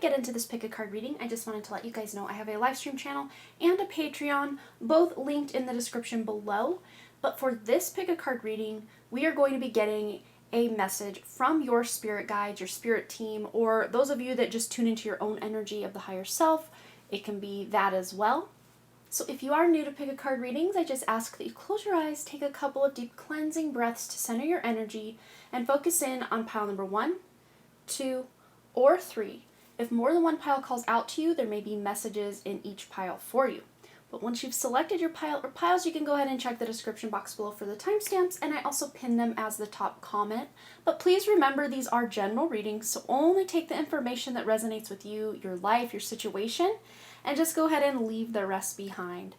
get into this pick a card reading, I just wanted to let you guys know I have a live stream channel and a Patreon, both linked in the description below. But for this pick a card reading, we are going to be getting a message from your spirit guides, your spirit team, or those of you that just tune into your own energy of the higher self. It can be that as well. So if you are new to pick a card readings, I just ask that you close your eyes, take a couple of deep cleansing breaths to center your energy, and focus in on pile number 1, 2, or 3. If more than one pile calls out to you, there may be messages in each pile for you. But once you've selected your pile or piles, you can go ahead and check the description box below for the timestamps, and I also pin them as the top comment. But please remember, these are general readings, so only take the information that resonates with you, your life, your situation, and just go ahead and leave the rest behind.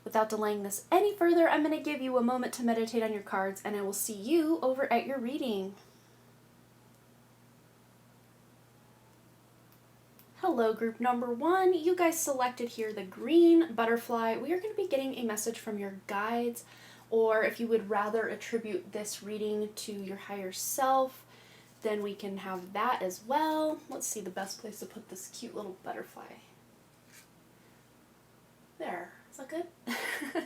Without delaying this any further, I'm going to give you a moment to meditate on your cards, and I will see you over at your reading. Hello, group number 1. You guys selected here the green butterfly. We are going to be getting a message from your guides, or if you would rather attribute this reading to your higher self, then we can have that as well. Let's see the best place to put this cute little butterfly. There. Is that good?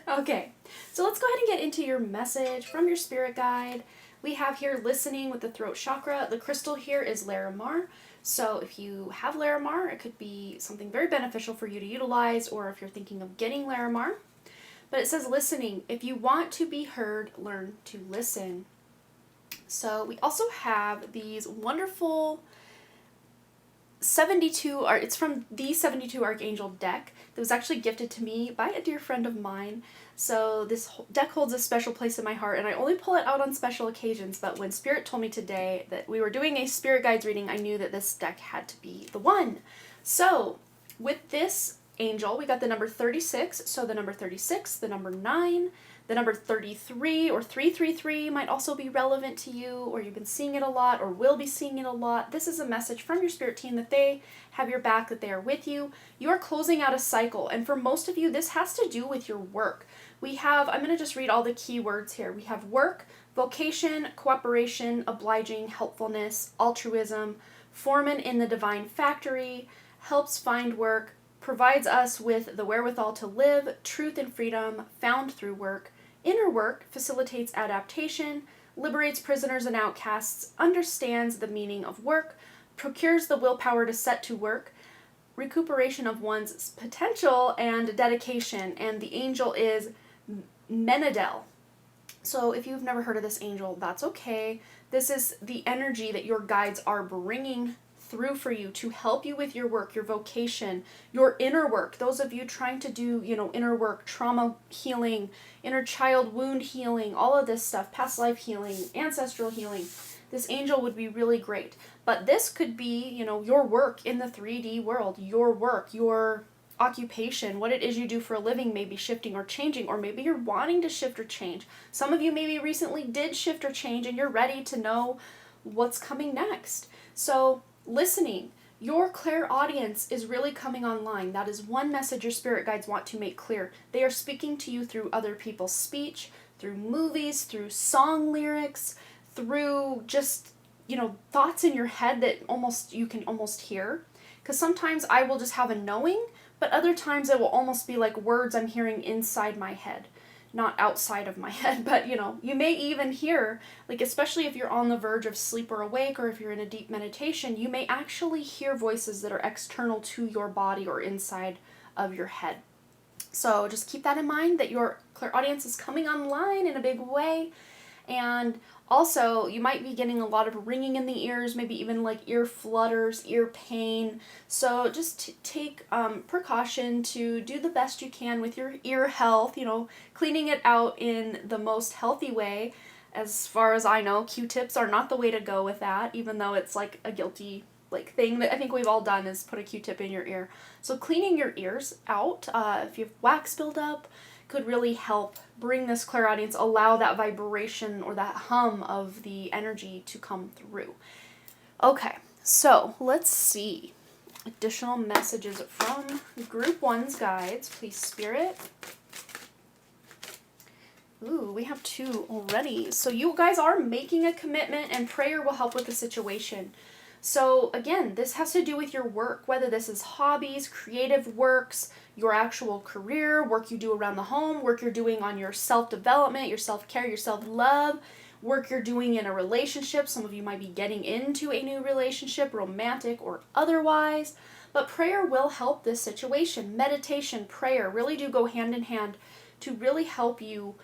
Okay, so let's go ahead and get into your message from your spirit guide. We have here listening with the throat chakra. The crystal here is Larimar. So if you have Larimar, it could be something very beneficial for you to utilize, or if you're thinking of getting Larimar. But it says listening. If you want to be heard, learn to listen. So we also have these wonderful 72, it's from the 72 Archangel deck that was actually gifted to me by a dear friend of mine. So this deck holds a special place in my heart, and I only pull it out on special occasions, but when Spirit told me today that we were doing a Spirit Guides reading, I knew that this deck had to be the one. So with this angel, we got the number 36, so the number 36, the number 9, the number 33 or 333 might also be relevant to you, or you've been seeing it a lot or will be seeing it a lot. This is a message from your spirit team that they have your back, that they are with you. You are closing out a cycle, and for most of you, this has to do with your work. We have, I'm going to just read all the key words here. We have work, vocation, cooperation, obliging, helpfulness, altruism, foreman in the divine factory, helps find work, provides us with the wherewithal to live, truth and freedom found through work, inner work, facilitates adaptation, liberates prisoners and outcasts, understands the meaning of work, procures the willpower to set to work, recuperation of one's potential, and dedication. And the angel is Menadel. So if you've never heard of this angel, that's okay. This is the energy that your guides are bringing through for you to help you with your work, your vocation, your inner work. Those of you trying to do, inner work, trauma healing, inner child wound healing, all of this stuff, past life healing, ancestral healing. This angel would be really great. But this could be, your work in the 3D world, your work, your occupation, what it is you do for a living may be shifting or changing, or maybe you're wanting to shift or change. Some of you maybe recently did shift or change and you're ready to know what's coming next. So listening, your clairaudience is really coming online. That is one message your spirit guides want to make clear. They are speaking to you through other people's speech, through movies, through song lyrics, through just, thoughts in your head that you can almost hear. Because sometimes I will just have a knowing, but other times it will almost be like words I'm hearing inside my head. Not outside of my head, but you may even hear, like especially if you're on the verge of sleep or awake, or if you're in a deep meditation, you may actually hear voices that are external to your body or inside of your head. So just keep that in mind, that your clairaudience is coming online in a big way. And also, you might be getting a lot of ringing in the ears, maybe even like ear flutters, ear pain. So just take precaution to do the best you can with your ear health, cleaning it out in the most healthy way. As far as I know, Q-tips are not the way to go with that, even though it's like a guilty thing that I think we've all done, is put a Q-tip in your ear. So cleaning your ears out, if you have wax buildup, could really help bring this clairaudience, allow that vibration or that hum of the energy to come through. Okay, so let's see. Additional messages from Group 1's guides, please, Spirit. Ooh, we have 2 already. So you guys are making a commitment, and prayer will help with the situation. So again, this has to do with your work, whether this is hobbies, creative works, your actual career, work you do around the home, work you're doing on your self-development, your self-care, your self-love, work you're doing in a relationship. Some of you might be getting into a new relationship, romantic or otherwise. But prayer will help this situation. Meditation, prayer really do go hand in hand to really help you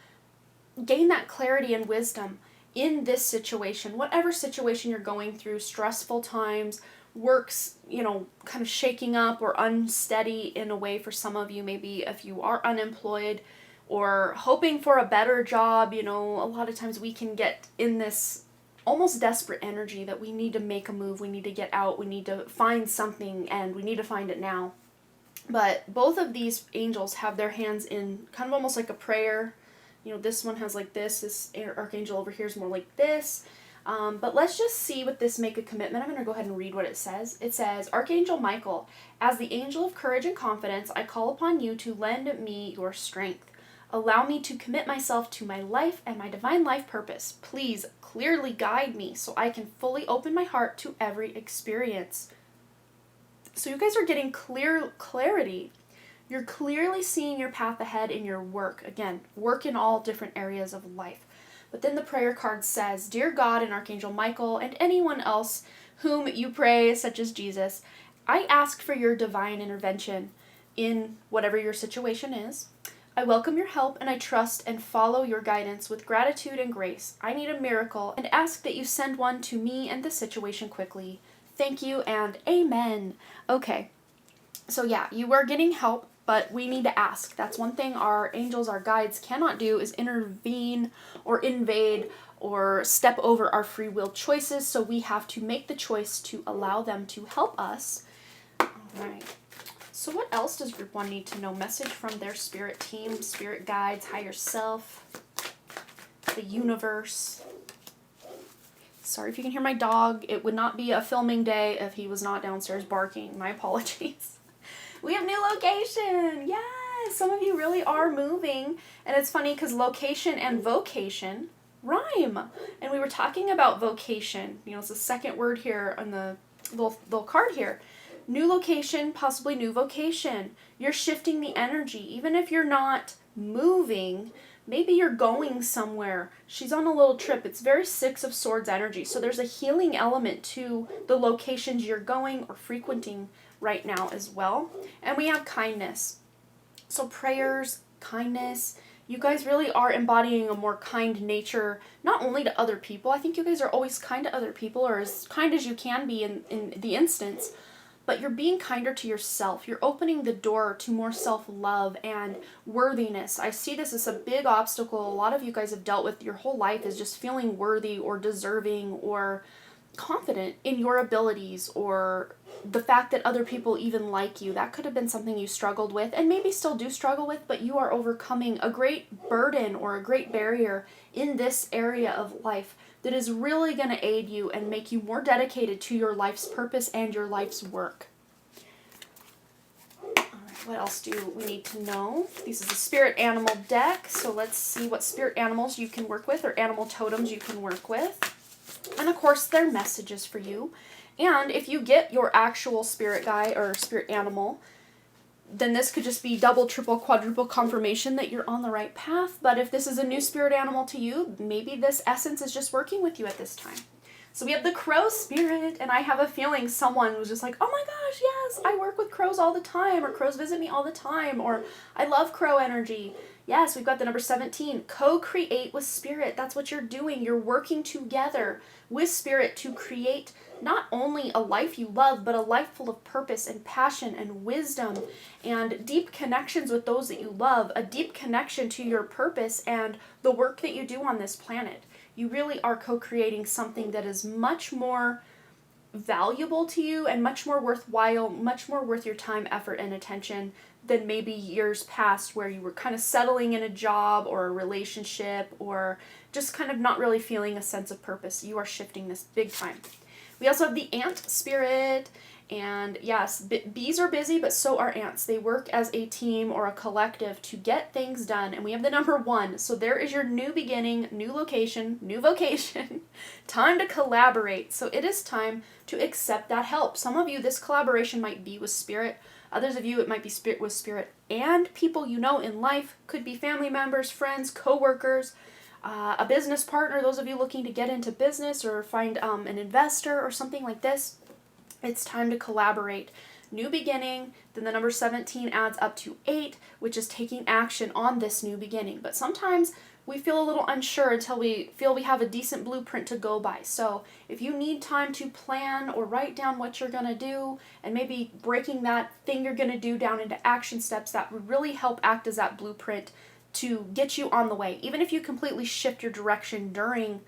gain that clarity and wisdom in this situation, whatever situation you're going through, stressful times, works, kind of shaking up or unsteady in a way for some of you, maybe if you are unemployed or hoping for a better job, a lot of times we can get in this almost desperate energy that we need to make a move, we need to get out, we need to find something, and we need to find it now. But both of these angels have their hands in kind of almost like a prayer. This one has like this archangel over here is more like this. But let's just see what this make a commitment. I'm going to go ahead and read what it says. It says, Archangel Michael, as the angel of courage and confidence, I call upon you to lend me your strength. Allow me to commit myself to my life and my divine life purpose. Please clearly guide me so I can fully open my heart to every experience. So you guys are getting clarity. You're clearly seeing your path ahead in your work. Again, work in all different areas of life. But then the prayer card says, Dear God and Archangel Michael and anyone else whom you pray, such as Jesus, I ask for your divine intervention in whatever your situation is. I welcome your help and I trust and follow your guidance with gratitude and grace. I need a miracle and ask that you send one to me and the situation quickly. Thank you and amen. Okay, so yeah, you are getting help, but we need to ask. That's one thing our angels, our guides cannot do is intervene or invade or step over our free will choices. So we have to make the choice to allow them to help us. All right. So what else does group 1 need to know? Message from their spirit team, spirit guides, higher self, the universe. Sorry if you can hear my dog. It would not be a filming day if he was not downstairs barking. My apologies. We have new location. Yes, some of you really are moving. And it's funny because location and vocation rhyme. And we were talking about vocation. It's the second word here on the little card here. New location, possibly new vocation. You're shifting the energy. Even if you're not moving, maybe you're going somewhere. She's on a little trip. It's very Six of Swords energy. So there's a healing element to the locations you're going or frequenting right now as well. And we have kindness. So prayers, kindness. You guys really are embodying a more kind nature, not only to other people. I think you guys are always kind to other people, or as kind as you can be in the instance. But you're being kinder to yourself. You're opening the door to more self-love and worthiness. I see this as a big obstacle a lot of you guys have dealt with your whole life, is just feeling worthy or deserving or confident in your abilities, or the fact that other people even like you. That could have been something you struggled with and maybe still do struggle with, but you are overcoming a great burden or a great barrier in this area of life that is really going to aid you and make you more dedicated to your life's purpose and your life's work. All right, what else do we need to know? This is a spirit animal deck, so let's see what spirit animals you can work with or animal totems you can work with. And of course, their messages for you. And if you get your actual spirit guide or spirit animal, then this could just be double, triple, quadruple confirmation that you're on the right path. But if this is a new spirit animal to you, maybe this essence is just working with you at this time. So we have the crow spirit, and I have a feeling someone was just like, oh my gosh, yes, I work with crows all the time, or crows visit me all the time, or I love crow energy. Yes, we've got the number 17, co-create with spirit. That's what you're doing. You're working together with spirit to create not only a life you love, but a life full of purpose and passion and wisdom and deep connections with those that you love, a deep connection to your purpose and the work that you do on this planet. You really are co-creating something that is much more valuable to you and much more worthwhile, much more worth your time, effort, and attention than maybe years past where you were kind of settling in a job or a relationship or just kind of not really feeling a sense of purpose. You are shifting this big time. We also have the ant spirit, And yes, bees are busy, but so are ants. They work as a team or a collective to get things done. And we have the number 1. So there is your new beginning, new location, new vocation. Time to collaborate. So it is time to accept that help. Some of you, this collaboration might be with spirit. Others of you, it might be spirit with spirit and people you know in life. Could be family members, friends, co-workers, a business partner. Those of you looking to get into business or find an investor or something like this. It's time to collaborate. New beginning, then the number 17 adds up to 8, which is taking action on this new beginning. But sometimes we feel a little unsure until we feel we have a decent blueprint to go by. So if you need time to plan or write down what you're going to do and maybe breaking that thing you're going to do down into action steps, that would really help act as that blueprint to get you on the way. Even if you completely shift your direction during,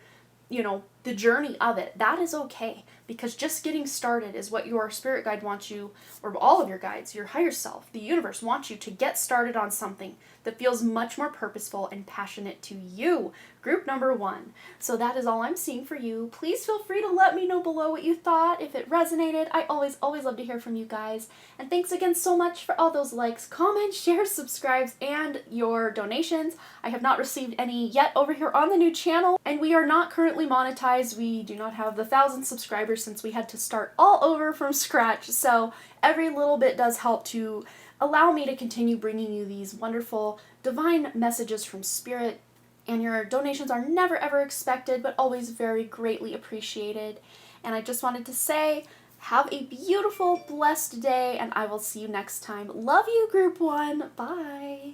the journey of it, that is okay. Because just getting started is what your spirit guide wants you, or all of your guides, your higher self, the universe wants you to get started on something that feels much more purposeful and passionate to you. Group number 1. So that is all I'm seeing for you. Please feel free to let me know below what you thought, if it resonated. I always love to hear from you guys. And thanks again so much for all those likes, comments, shares, subscribes, and your donations. I have not received any yet over here on the new channel, and we are not currently monetized. We do not have the 1,000 subscribers since we had to start all over from scratch. So every little bit does help to allow me to continue bringing you these wonderful divine messages from spirit, and your donations are never ever expected but always very greatly appreciated. And I just wanted to say, have a beautiful, blessed day, and I will see you next time. Love you, Group 1. Bye.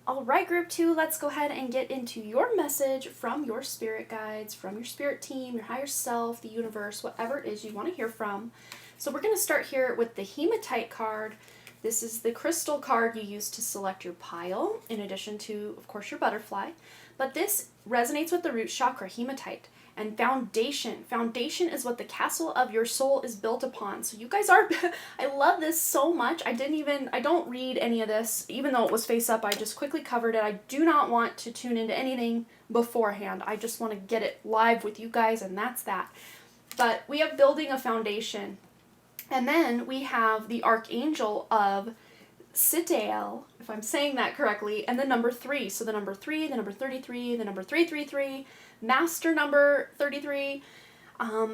Alright, Group 2, let's go ahead and get into your message from your spirit guides, from your spirit team, your higher self, the universe, whatever it is you want to hear from. So we're going to start here with the Hematite card. This is the crystal card you use to select your pile, in addition to, of course, your butterfly. But this resonates with the root chakra, Hematite. And foundation. Foundation is what the castle of your soul is built upon. So you guys are, I love this so much. I don't read any of this, even though it was face up. I just quickly covered it. I do not want to tune into anything beforehand. I just want to get it live with you guys, and that's that. But we have building a foundation. And then we have the Archangel of Sitael, if I'm saying that correctly, and the number 3. So the number 3, the number 33, the number 333, master number 33.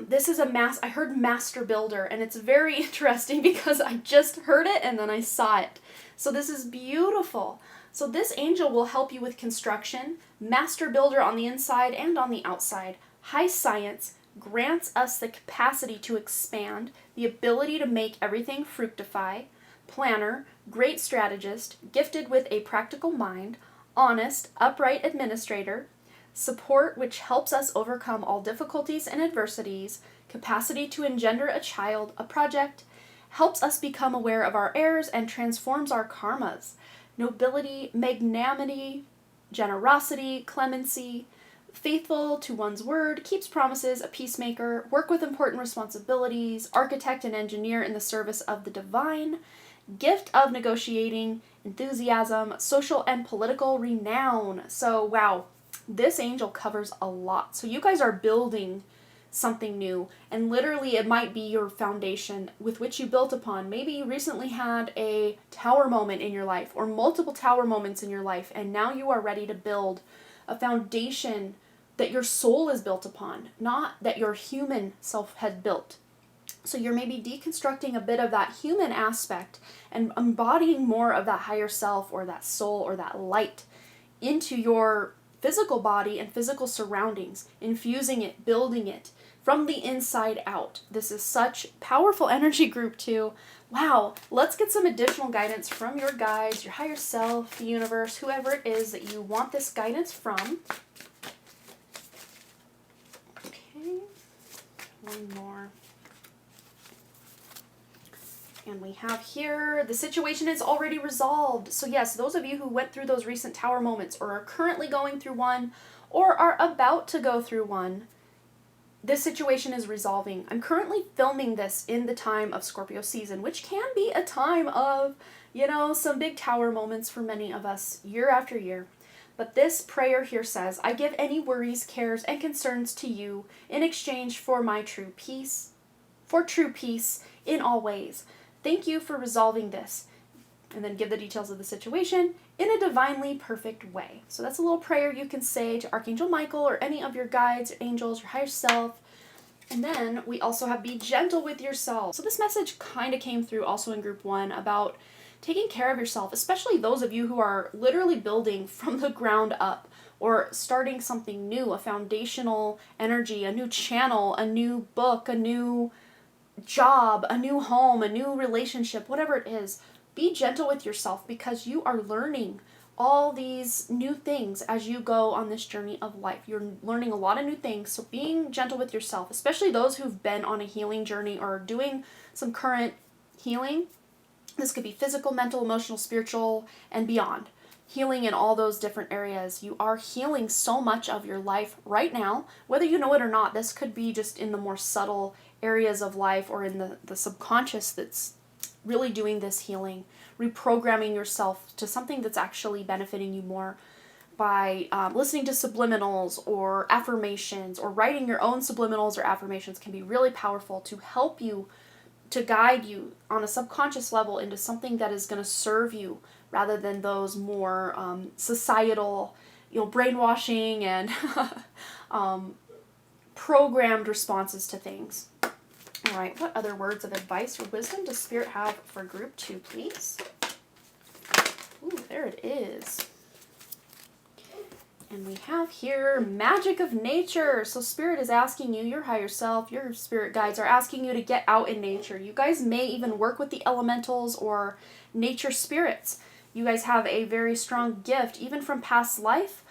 This is I heard master builder, and it's very interesting because I just heard it and then I saw it. So this is beautiful. So this angel will help you with construction, master builder on the inside and on the outside. High science grants us the capacity to expand, the ability to make everything fructify. Planner, great strategist, gifted with a practical mind, honest, upright administrator, support which helps us overcome all difficulties and adversities, capacity to engender a child, a project, helps us become aware of our errors and transforms our karmas, nobility, magnanimity, generosity, clemency, faithful to one's word, keeps promises, a peacemaker, work with important responsibilities, architect and engineer in the service of the divine, gift of negotiating, enthusiasm, social and political renown. So, wow, this angel covers a lot. So you guys are building something new, and literally it might be your foundation with which you built upon. Maybe you recently had a tower moment in your life, or multiple tower moments in your life, and now you are ready to build a foundation that your soul is built upon, not that your human self has built. So you're maybe deconstructing a bit of that human aspect and embodying more of that higher self or that soul or that light into your physical body and physical surroundings, infusing it, building it from the inside out. This is such powerful energy, Group 2. Wow, let's get some additional guidance from your guides, your higher self, the universe, whoever it is that you want this guidance from. Okay, one more. And we have here, the situation is already resolved. So yes, those of you who went through those recent tower moments or are currently going through one or are about to go through one, this situation is resolving. I'm currently filming this in the time of Scorpio season, which can be a time of, some big tower moments for many of us year after year. But this prayer here says, I give any worries, cares, and concerns to you in exchange for my true peace. for true peace in all ways. Thank you for resolving this. And then give the details of the situation in a divinely perfect way. So that's a little prayer you can say to Archangel Michael or any of your guides, your angels, your higher self. And then we also have be gentle with yourself. So this message kind of came through also in group 1 about taking care of yourself, especially those of you who are literally building from the ground up or starting something new, a foundational energy, a new channel, a new book, a new job, a new home, a new relationship, whatever it is. Be gentle with yourself because you are learning all these new things as you go on this journey of life. You're learning a lot of new things, so being gentle with yourself, especially those who've been on a healing journey or doing some current healing. This could be physical, mental, emotional, spiritual, and beyond. Healing in all those different areas. You are healing so much of your life right now, whether you know it or not. This could be just in the more subtle areas of life or in the subconscious that's really doing this healing, reprogramming yourself to something that's actually benefiting you more by listening to subliminals or affirmations, or writing your own subliminals or affirmations can be really powerful to help you, to guide you on a subconscious level into something that is going to serve you rather than those more societal, brainwashing and programmed responses to things. All right, what other words of advice or wisdom does Spirit have for group 2, please? Ooh, there it is. And we have here magic of nature. So Spirit is asking you, your higher self, your spirit guides are asking you to get out in nature. You guys may even work with the elementals or nature spirits. You guys have a very strong gift, even from past life,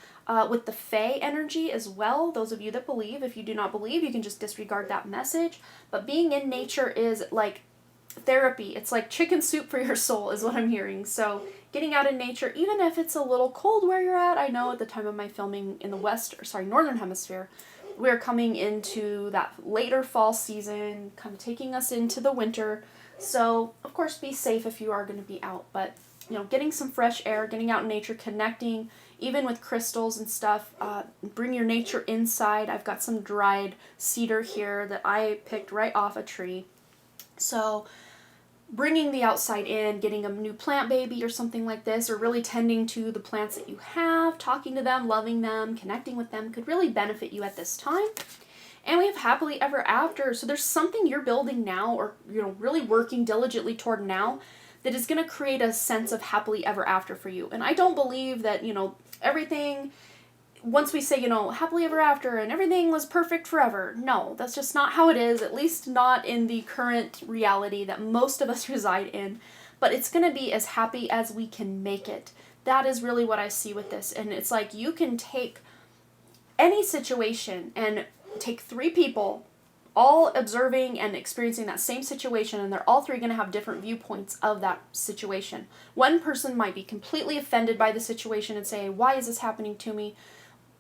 with the Fae energy as well. Those of you that believe, if you do not believe, you can just disregard that message. But being in nature is like therapy. It's like chicken soup for your soul is what I'm hearing. So getting out in nature, even if it's a little cold where you're at. I know at the time of my filming in the northern hemisphere, we're coming into that later fall season, kind of taking us into the winter. So of course be safe if you are going to be out, but getting some fresh air, getting out in nature, connecting even with crystals and stuff. Bring your nature inside. I've got some dried cedar here that I picked right off a tree. So bringing the outside in, getting a new plant baby or something like this, or really tending to the plants that you have, talking to them, loving them, connecting with them could really benefit you at this time. And we have happily ever after. So there's something you're building now, or really working diligently toward now, that is going to create a sense of happily ever after for you. And I don't believe that, everything, once we say, happily ever after and everything was perfect forever. No, that's just not how it is, at least not in the current reality that most of us reside in. But it's going to be as happy as we can make it. That is really what I see with this. And it's like you can take any situation and take 3 people all observing and experiencing that same situation, and they're all 3 going to have different viewpoints of that situation. One person might be completely offended by the situation and say, why is this happening to me?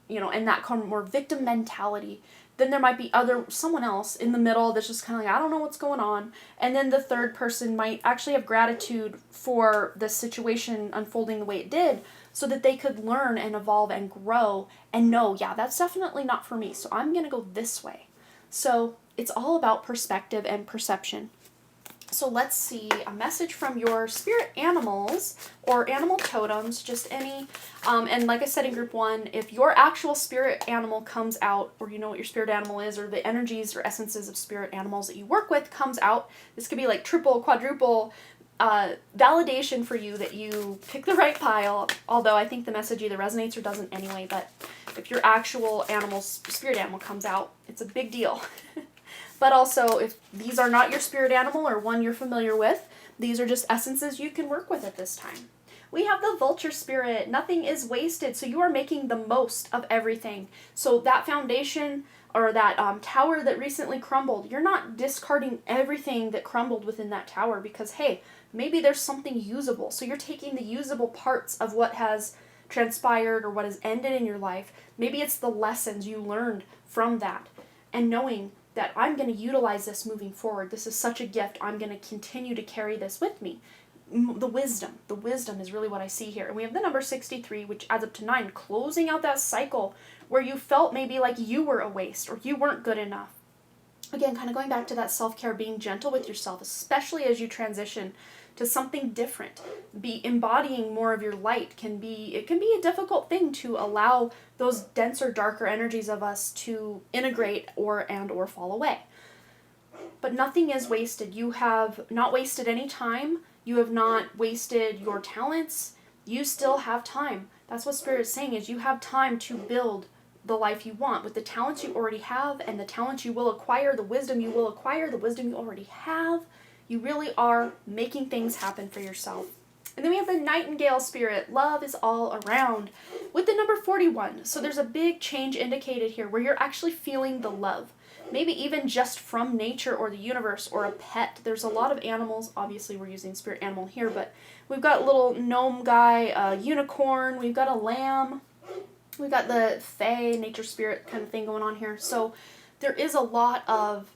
And that kind of more victim mentality. Then there might be someone else in the middle that's just kind of like, I don't know what's going on. And then the third person might actually have gratitude for the situation unfolding the way it did, so that they could learn and evolve and grow and know, yeah, that's definitely not for me, so I'm going to go this way. So it's all about perspective and perception. So let's see a message from your spirit animals or animal totems, just any. And like I said in group 1, if your actual spirit animal comes out, or you know what your spirit animal is, or the energies or essences of spirit animals that you work with comes out, this could be like triple, quadruple validation for you that you pick the right pile. Although I think the message either resonates or doesn't anyway. But if your actual spirit animal comes out, it's a big deal. But also, if these are not your spirit animal or one you're familiar with, these are just essences you can work with at this time. We have the vulture spirit. Nothing is wasted, so you are making the most of everything. So that foundation or that tower that recently crumbled, you're not discarding everything that crumbled within that tower because, hey, maybe there's something usable. So you're taking the usable parts of what has transpired or what has ended in your life. Maybe it's the lessons you learned from that, and knowing that I'm going to utilize this moving forward. This is such a gift. I'm going to continue to carry this with me. The wisdom is really what I see here. And we have the number 63, which adds up to 9, closing out that cycle where you felt maybe like you were a waste or you weren't good enough. Again, kind of going back to that self-care, being gentle with yourself, especially as you transition to something different. Be embodying more of your light it can be a difficult thing to allow those denser, darker energies of us to integrate or fall away. But nothing is wasted. You have not wasted any time. You have not wasted your talents. You still have time. That's what Spirit is saying, is you have time to build the life you want with the talents you already have and the talents you will acquire, the wisdom you will acquire, the wisdom you already have. You really are making things happen for yourself. And then we have the Nightingale Spirit. Love is all around with the number 41. So there's a big change indicated here where you're actually feeling the love. Maybe even just from nature or the universe or a pet. There's a lot of animals. Obviously, we're using spirit animal here, but we've got a little gnome guy, a unicorn, we've got a lamb, we've got the fae, nature spirit kind of thing going on here. So there is a lot of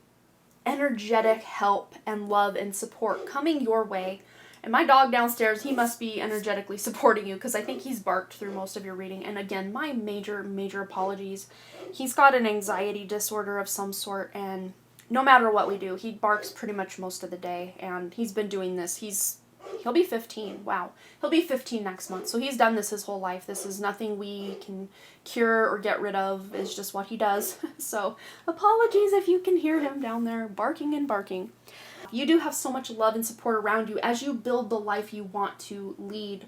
energetic help and love and support coming your way. And my dog downstairs, he must be energetically supporting you because I think he's barked through most of your reading. And again, my major apologies. He's got an anxiety disorder of some sort, and no matter what we do, he barks pretty much most of the day. And he's been doing this. He'll be 15. Wow. He'll be 15 next month. So he's done this his whole life. This is nothing we can cure or get rid of. It's just what he does. So apologies if you can hear him down there barking and barking. You do have so much love and support around you as you build the life you want to lead.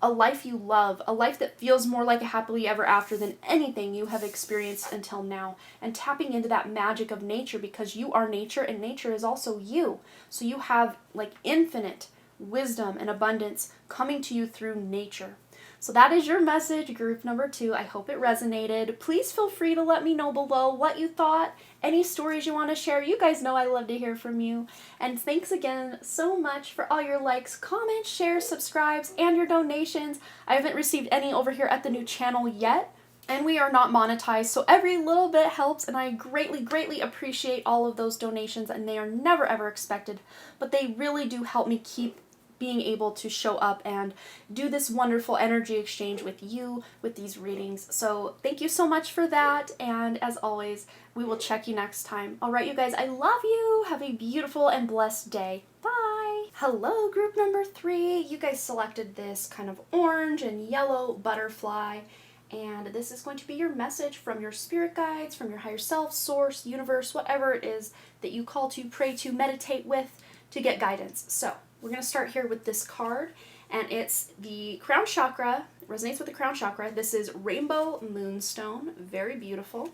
A life you love, a life that feels more like a happily ever after than anything you have experienced until now. And tapping into that magic of nature, because you are nature and nature is also you. So you have like infinite wisdom and abundance coming to you through nature. So that is your message, group number 2. I hope it resonated. Please feel free to let me know below what you thought, any stories you want to share. You guys know I love to hear from you. And thanks again so much for all your likes, comments, shares, subscribes, and your donations. I haven't received any over here at the new channel yet, and we are not monetized, so every little bit helps, and I greatly appreciate all of those donations, and they are never ever expected, but they really do help me keep being able to show up and do this wonderful energy exchange with you with these readings. So thank you so much for that, and as always, we will check you next time. All right, you guys, I love you. Have a beautiful and blessed day. Bye. Hello, group number 3. You guys selected this kind of orange and yellow butterfly, and this is going to be your message from your spirit guides, from your higher self, source, universe, whatever it is that you call to, pray to, meditate with, to get guidance. So we're going to start here with this card, and it's the crown chakra, resonates with the crown chakra. This is Rainbow Moonstone, very beautiful.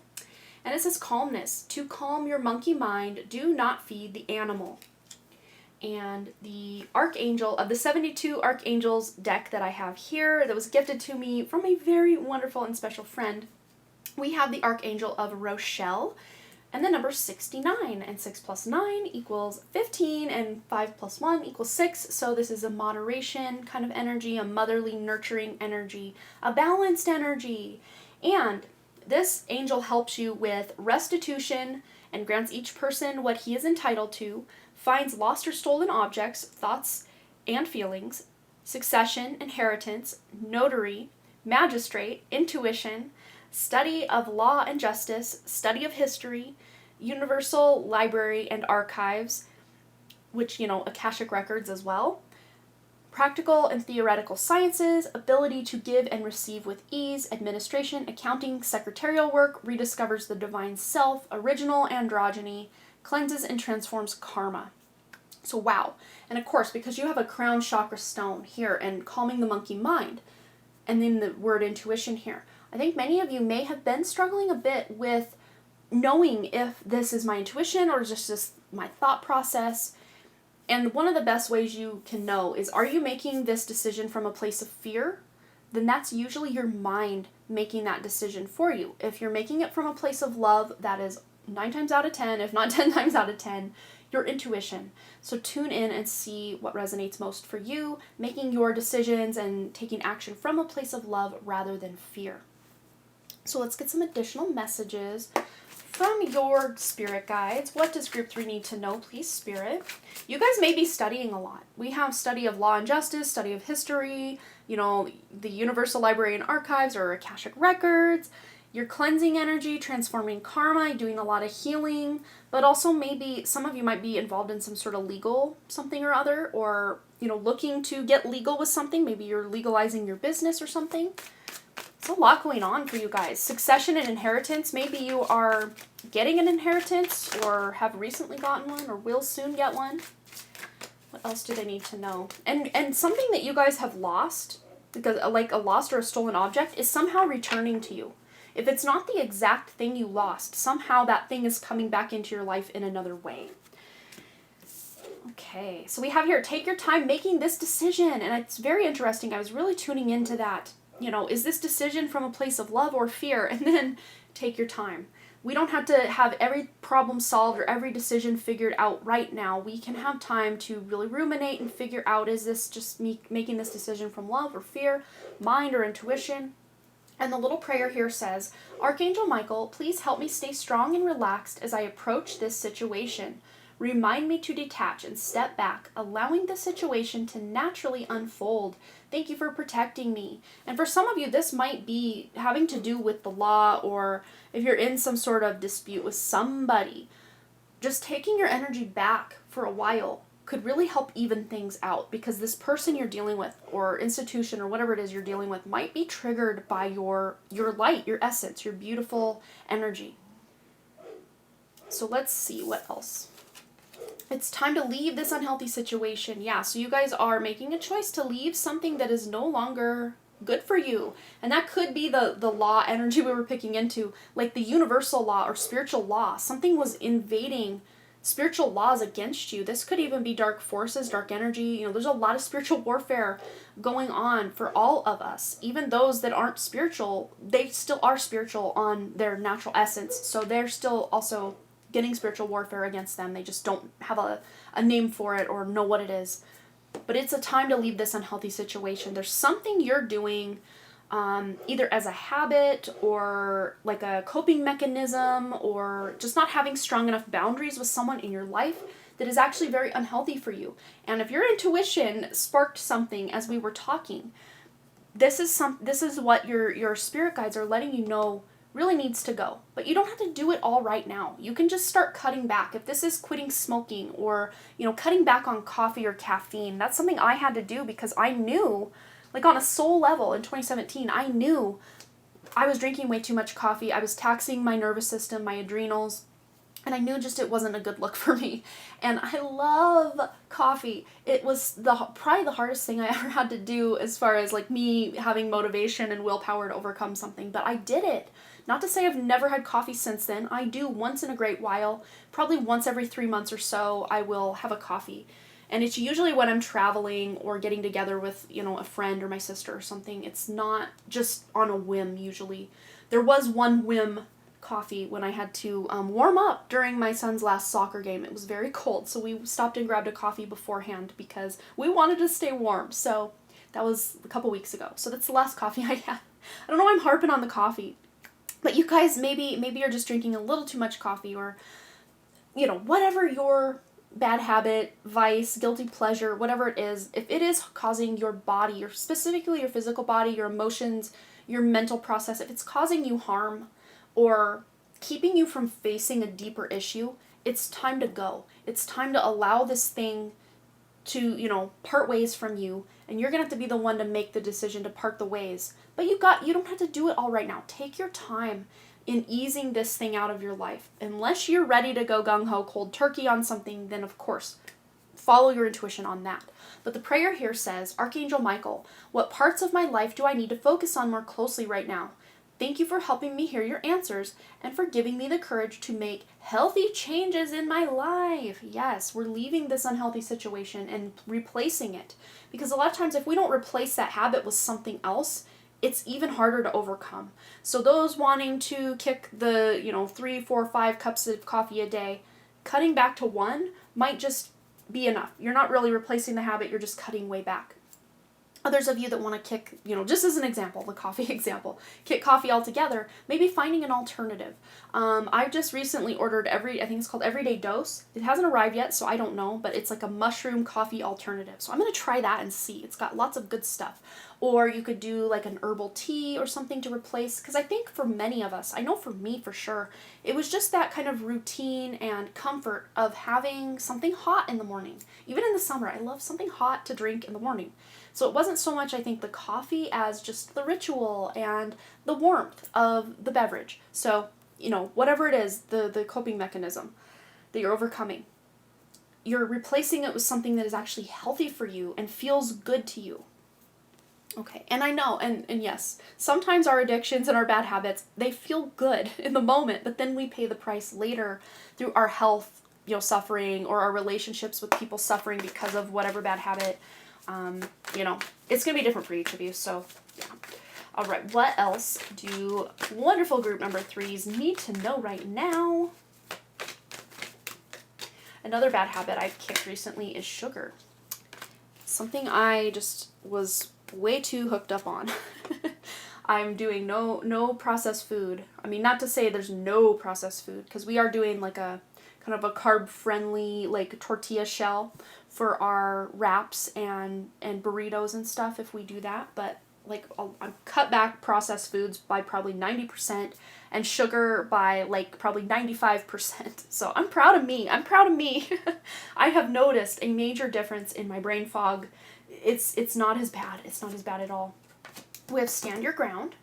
And it says calmness. To calm your monkey mind, do not feed the animal. And the Archangel of the 72 Archangels deck that I have here that was gifted to me from a very wonderful and special friend, we have the Archangel of Rochelle and the number 69, and 6 plus 9 equals 15, and 5 plus 1 equals 6, so this is a moderation kind of energy, a motherly, nurturing energy, a balanced energy, and this angel helps you with restitution and grants each person what he is entitled to, finds lost or stolen objects, thoughts and feelings, succession, inheritance, notary, magistrate, intuition, study of law and justice, study of history, universal library and archives, which, Akashic records as well, practical and theoretical sciences, ability to give and receive with ease, administration, accounting, secretarial work, rediscovers the divine self, original androgyny, cleanses and transforms karma. So wow. And of course, because you have a crown chakra stone here and calming the monkey mind, and then the word intuition here, I think many of you may have been struggling a bit with knowing if this is my intuition or just my thought process. And one of the best ways you can know is, are you making this decision from a place of fear? Then that's usually your mind making that decision for you. If you're making it from a place of love, that is 9 times out of 10, if not 10 times out of 10, your intuition. So tune in and see what resonates most for you, making your decisions and taking action from a place of love rather than fear. So let's get some additional messages from your spirit guides. What does group 3 need to know, please, spirit? You guys may be studying a lot. We have study of law and justice, study of history, the Universal Library and Archives or Akashic records. You're cleansing energy, transforming karma, doing a lot of healing, but also maybe some of you might be involved in some sort of legal something or other, or, looking to get legal with something. Maybe you're legalizing your business or something. It's a lot going on for you guys. Succession and inheritance. Maybe you are getting an inheritance or have recently gotten one or will soon get one. What else do they need to know? And something that you guys have lost, because like a lost or a stolen object, is somehow returning to you. If it's not the exact thing you lost, somehow that thing is coming back into your life in another way. Okay, so we have here, take your time making this decision. And it's very interesting. I was really tuning into that. Is this decision from a place of love or fear? And then take your time. We don't have to have every problem solved or every decision figured out right now. We can have time to really ruminate and figure out, is this just me making this decision from love or fear, mind or intuition? And the little prayer here says, Archangel Michael, please help me stay strong and relaxed as I approach this situation. Remind me to detach and step back, allowing the situation to naturally unfold. Thank you for protecting me. And for some of you, this might be having to do with the law, or if you're in some sort of dispute with somebody, just taking your energy back for a while could really help even things out, because this person you're dealing with or institution or whatever it is you're dealing with might be triggered by your light, your essence, your beautiful energy. So let's see what else. It's time to leave this unhealthy situation. Yeah, so you guys are making a choice to leave something that is no longer good for you. And that could be the law energy we were picking into, like the universal law or spiritual law. Something was invading spiritual laws against you. This could even be dark forces, dark energy. There's a lot of spiritual warfare going on for all of us. Even those that aren't spiritual, they still are spiritual on their natural essence. So they're still also getting spiritual warfare against them. They just don't have a name for it or know what it is. But it's a time to leave this unhealthy situation. There's something you're doing either as a habit or like a coping mechanism, or just not having strong enough boundaries with someone in your life that is actually very unhealthy for you. And if your intuition sparked something as we were talking, this is what your spirit guides are letting you know really needs to go. But you don't have to do it all right now. You can just start cutting back. If this is quitting smoking or, cutting back on coffee or caffeine, that's something I had to do because I knew, like on a soul level in 2017, I knew I was drinking way too much coffee. I was taxing my nervous system, my adrenals, and I knew just it wasn't a good look for me. And I love coffee. It was probably the hardest thing I ever had to do as far as like me having motivation and willpower to overcome something, but I did it. Not to say I've never had coffee since then. I do once in a great while, probably once every 3 months or so, I will have a coffee. And it's usually when I'm traveling or getting together with, a friend or my sister or something. It's not just on a whim usually. There was one whim coffee when I had to warm up during my son's last soccer game. It was very cold, so we stopped and grabbed a coffee beforehand because we wanted to stay warm. So that was a couple weeks ago. So that's the last coffee I had. I don't know why I'm harping on the coffee. But you guys, maybe you're just drinking a little too much coffee, or, whatever your bad habit, vice, guilty pleasure, whatever it is, if it is causing your body, or specifically your physical body, your emotions, your mental process, if it's causing you harm or keeping you from facing a deeper issue, it's time to go. It's time to allow this thing to, part ways from you, and you're going to have to be the one to make the decision to part the ways. But you don't have to do it all right now. Take your time in easing this thing out of your life. Unless you're ready to go gung-ho cold turkey on something, then of course, follow your intuition on that. But the prayer here says, Archangel Michael, what parts of my life do I need to focus on more closely right now? Thank you for helping me hear your answers and for giving me the courage to make healthy changes in my life. Yes, we're leaving this unhealthy situation and replacing it. Because a lot of times if we don't replace that habit with something else, it's even harder to overcome. So those wanting to kick the, 3, 4, 5 cups of coffee a day, cutting back to 1 might just be enough. You're not really replacing the habit, you're just cutting way back. Others of you that want to kick, just as an example, the coffee example, kick coffee altogether, maybe finding an alternative. I've just recently ordered I think it's called Everyday Dose. It hasn't arrived yet, so I don't know, but it's like a mushroom coffee alternative. So I'm going to try that and see. It's got lots of good stuff. or you could do like an herbal tea or something to replace, because I think for many of us, I know for me for sure, it was just that kind of routine and comfort of having something hot in the morning. Even in the summer, I love something hot to drink in the morning. So it wasn't so much, I think, the coffee as just the ritual and the warmth of the beverage. So, whatever it is, the coping mechanism that you're overcoming, you're replacing it with something that is actually healthy for you and feels good to you. Okay, and I know, and yes, sometimes our addictions and our bad habits, they feel good in the moment, but then we pay the price later through our health, suffering, or our relationships with people suffering because of whatever bad habit. It's going to be different for each of you, so yeah. All right, what else do wonderful group number 3s need to know right now? Another bad habit I've kicked recently is sugar. Something I just was way too hooked up on. I'm doing no processed food. I mean, not to say there's no processed food, because we are doing like a kind of a carb-friendly like tortilla shell for our wraps and burritos and stuff if we do that, but like I'll cut back processed foods by probably 90% and sugar by like probably 95%. So I'm proud of me. I have noticed a major difference in my brain fog. It's not as bad. It's not as bad at all. We have stand your ground.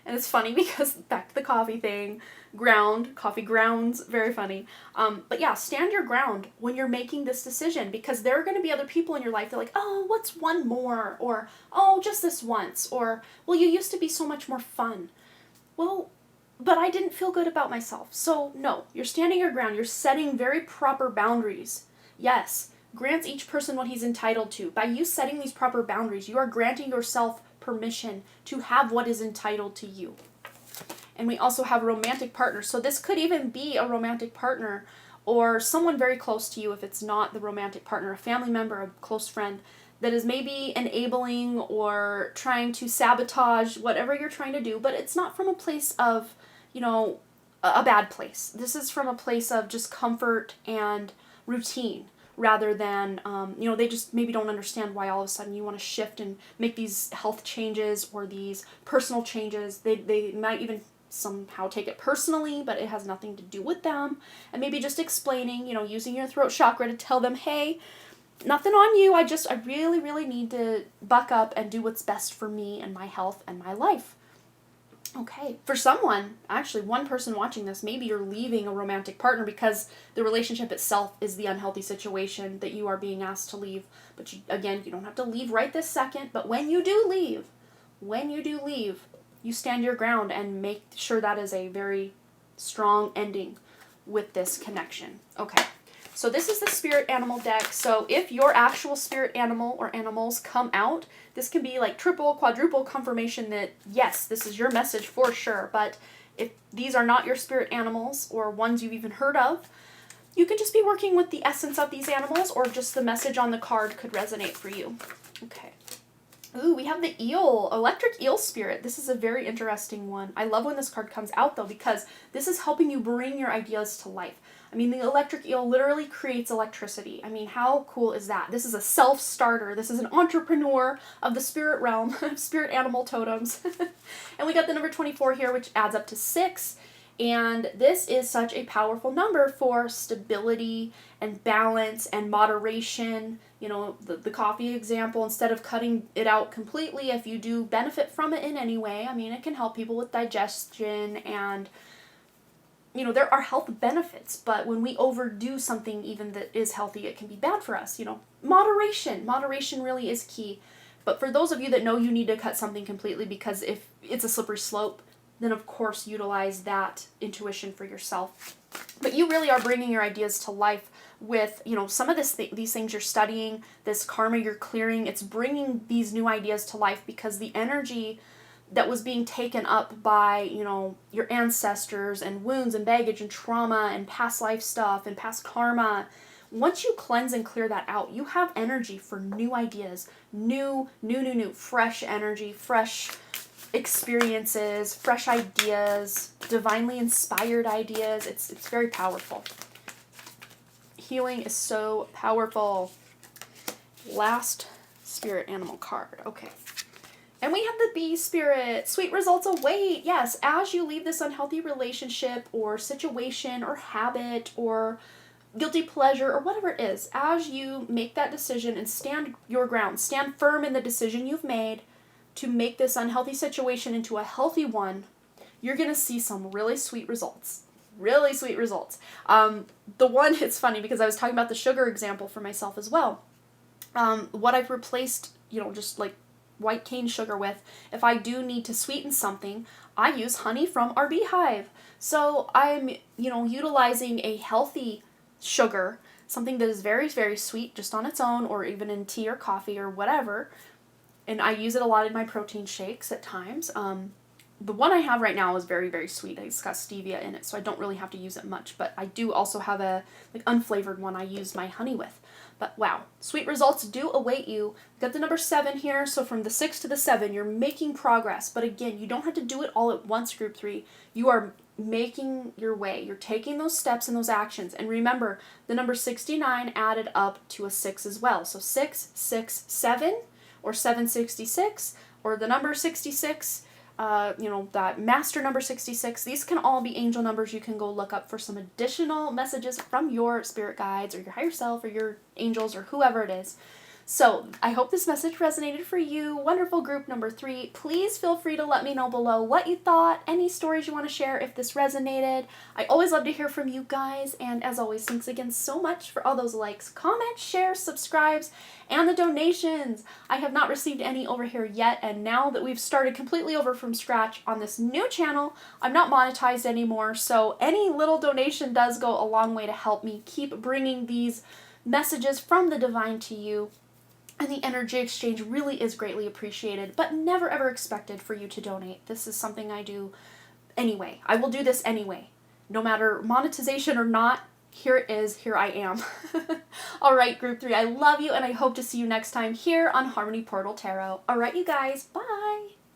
And it's funny because back to the coffee thing, coffee grounds, very funny. But yeah, stand your ground when you're making this decision, because there are going to be other people in your life that are like, oh, what's one more? Or, oh, just this once. Or, well, you used to be so much more fun. Well, but I didn't feel good about myself. So no, you're standing your ground. You're setting very proper boundaries. Yes, grants each person what he's entitled to. By you setting these proper boundaries, you are granting yourself permission to have what is entitled to you. And we also have a romantic partner. So this could even be a romantic partner or someone very close to you if it's not the romantic partner, a family member, a close friend that is maybe enabling or trying to sabotage whatever you're trying to do, but it's not from a place of, a bad place. This is from a place of just comfort and routine, rather than, they just maybe don't understand why all of a sudden you want to shift and make these health changes or these personal changes. They might even somehow take it personally, but it has nothing to do with them. And maybe just explaining, using your throat chakra to tell them, hey, nothing on you. I really, really need to buck up and do what's best for me and my health and my life. Okay, for someone, actually one person watching this, maybe you're leaving a romantic partner because the relationship itself is the unhealthy situation that you are being asked to leave. But you don't have to leave right this second, but when you do leave, you stand your ground and make sure that is a very strong ending with this connection. Okay, so this is the spirit animal deck. So if your actual spirit animal or animals come out, this can be like triple, quadruple confirmation that, yes, this is your message for sure. But if these are not your spirit animals or ones you've even heard of, you could just be working with the essence of these animals, or just the message on the card could resonate for you. Okay. Ooh, we have the eel, electric eel spirit. This is a very interesting one. I love when this card comes out though, because this is helping you bring your ideas to life. I mean, the electric eel literally creates electricity. I mean, how cool is that? This is a self-starter. This is an entrepreneur of the spirit realm, spirit animal totems. And we got the number 24 here, which adds up to 6. And this is such a powerful number for stability and balance and moderation. The coffee example, instead of cutting it out completely, if you do benefit from it in any way, I mean, it can help people with digestion and, there are health benefits, but when we overdo something even that is healthy, it can be bad for us. Moderation really is key. But for those of you that know you need to cut something completely because if it's a slippery slope, then of course utilize that intuition for yourself. But you really are bringing your ideas to life with, some of these things you're studying, this karma you're clearing. It's bringing these new ideas to life because the energy that was being taken up by, your ancestors and wounds and baggage and trauma and past life stuff and past karma, once you cleanse and clear that out, you have energy for new ideas, new, fresh energy, fresh experiences, fresh ideas, divinely inspired ideas. It's very powerful. Healing is so powerful. Last spirit animal card. Okay. And we have the B spirit. Sweet results await. Yes, as you leave this unhealthy relationship or situation or habit or guilty pleasure or whatever it is, as you make that decision and stand your ground, stand firm in the decision you've made to make this unhealthy situation into a healthy one, you're going to see some really sweet results. Really sweet results. The one, it's funny because I was talking about the sugar example for myself as well. What I've replaced, just like white cane sugar with, if I do need to sweeten something, I use honey from our beehive. So I'm, utilizing a healthy sugar, something that is very, very sweet just on its own, or even in tea or coffee or whatever. And I use it a lot in my protein shakes at times. The one I have right now is very, very sweet. It's got stevia in it, so I don't really have to use it much. But I do also have a unflavored one I use my honey with. But wow, sweet results do await you. Got the number 7 here, so from the 6 to the 7, you're making progress. But again, you don't have to do it all at once, Group 3. You are making your way. You're taking those steps and those actions. And remember, the number 69 added up to a 6 as well. So 6, 6, 7, or 766, or the number 66, that master number 66. These can all be angel numbers. You can go look up for some additional messages from your spirit guides or your higher self or your angels or whoever it is. So I hope this message resonated for you. Wonderful group number 3. Please feel free to let me know below what you thought, any stories you want to share if this resonated. I always love to hear from you guys. And as always, thanks again so much for all those likes, comments, shares, subscribes, and the donations. I have not received any over here yet. And now that we've started completely over from scratch on this new channel, I'm not monetized anymore. So any little donation does go a long way to help me keep bringing these messages from the divine to you. And the energy exchange really is greatly appreciated, but never ever expected for you to donate. This is something I do anyway. I will do this anyway. No matter monetization or not, here it is, here I am. All right, Group 3, I love you, and I hope to see you next time here on Harmony Portal Tarot. All right, you guys, bye.